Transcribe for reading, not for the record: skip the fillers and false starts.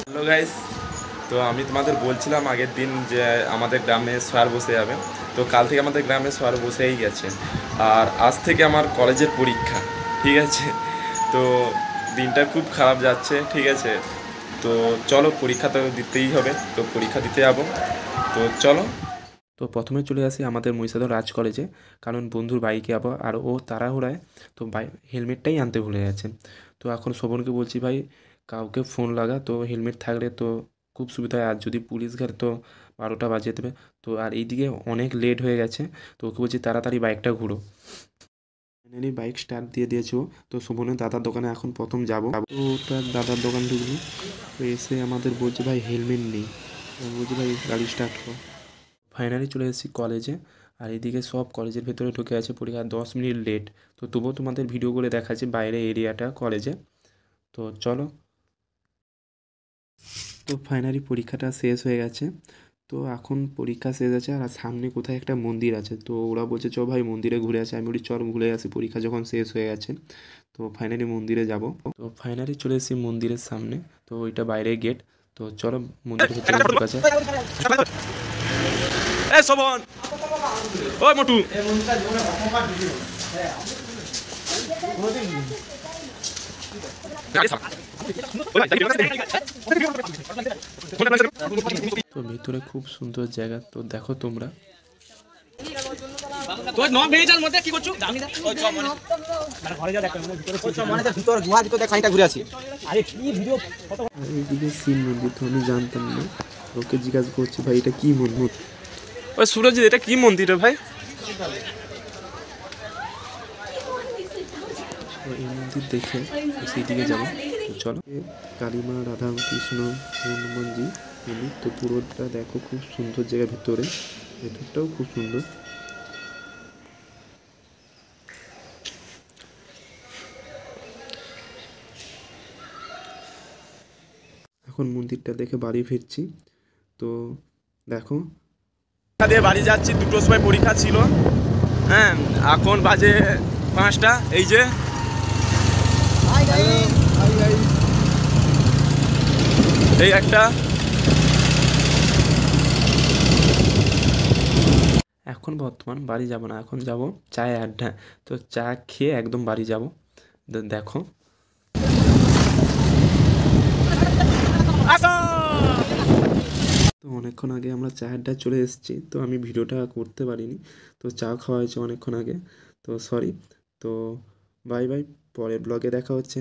Hello guys, তো আমি তোমাদের বলছিলাম আগের দিন যে আমাদের গ্রামে স্যার বসে যাবে। তো কাল থেকে আমাদের গ্রামে স্যার বসেই গেছে, আর আজ থেকে আমার কলেজের পরীক্ষা। ঠিক আছে, তো দিনটা খুব খারাপ যাচ্ছে। ঠিক আছে, তো চলো পরীক্ষা তো দিতেই হবে, তো পরীক্ষা দিতে যাবো। তো চলো। তো প্রথমে চলে আসি আমাদের মহিষাদল রাজ কলেজে, কারণ বন্ধুর বাইকে যাবো আর ও তাড়াহুড়ায় তো হেলমেটটাই আনতে ভুলে গেছে। তো এখন শোভনকে বলছি, ভাই কাউকে ফোন লাগা, তো হেলমেট থাকলে তো খুব সুবিধা হয়। আর যদি পুলিশ ঘাট তো 12টা বাজিয়ে দেবে। তো আর এইদিকে অনেক লেট হয়ে গেছে, তো ওকে বলছি তাড়াতাড়ি বাইকটা ঘুরো। ফাইনালি বাইক স্টার্ট দিয়ে দিয়েছো। তো শোভনের দাদার দোকানে এখন প্রথম যাবো। তো তার দাদার দোকান ঢুকবো, তো এসে আমাদের বলছে ভাই হেলমেট নেই। আমি বলছি ভাই গাড়ি স্টার্ট কর। ফাইনালি চলে এসেছি কলেজে, আর এদিকে সব কলেজের ভেতরে ঢুকে আছে। পরীক্ষা 10 মিনিট লেট, তো তবুও তোমাদের ভিডিও করে দেখাচ্ছি বাইরে এরিয়াটা কলেজে। তো চলো। তো ফাইনালি পরীক্ষাটা শেষ হয়ে গেছে। তো এখন পরীক্ষা শেষ আছে, আর সামনে কোথায় একটা মন্দির আছে। তো ওরা বলছে চ ভাই মন্দিরে ঘুরে আসি। আমি বলি চল ঘুরে আসি, পরীক্ষা যখন শেষ হয়ে গেছে। তো ফাইনালি মন্দিরে যাব। তো ফাইনালি চলে এসেছি মন্দিরের সামনে, তো ওইটা বাইরে গেট। তো চলো মন্দিরের ভেতরে ঢোকা যায়। এই শোভন, ওই মোটু, তো ভিতরে খুব সুন্দর জায়গা, তো দেখো তোমরা। এইদিকে শিব মন্দির, তো আমি জানতাম না। ওকে জিজ্ঞাসা করছি ভাই এটা কি মন্দির। ওই সুরজিৎ, এটা কি মন্দির রে ভাই? তো এই মন্দির দেখে সেই দিকে যাবো। তো চলো। কালীমা, রাধা কৃষ্ণ, হনুমানজি মন্দির, তো পুরোটা দেখো খুব সুন্দর জায়গা। ভেতরটাও খুব সুন্দর। এখন মন্দিরটা দেখে বাড়ি ফিরছি। তো দেখো দিয়ে বাড়ি যাচ্ছি, 2টোর সময় পরীক্ষা ছিল। হ্যাঁ, এখন বাজে 5টা। এই যে এই একটা। এখন বর্তমান বাড়ি যাব না, এখন যাব চায়ের আড্ডা। তো চা খেয়ে একদম বাড়ি যাব। দেখো তো অনেকক্ষণ আগে আমরা চায়ের আড্ডায় চলে এসেছি, তো আমি ভিডিওটা করতে পারিনি। তো চা খাওয়া হয়েছে অনেকক্ষণ আগে, তো সরি। তো বাই বাই, পরের ব্লগে দেখা হচ্ছে।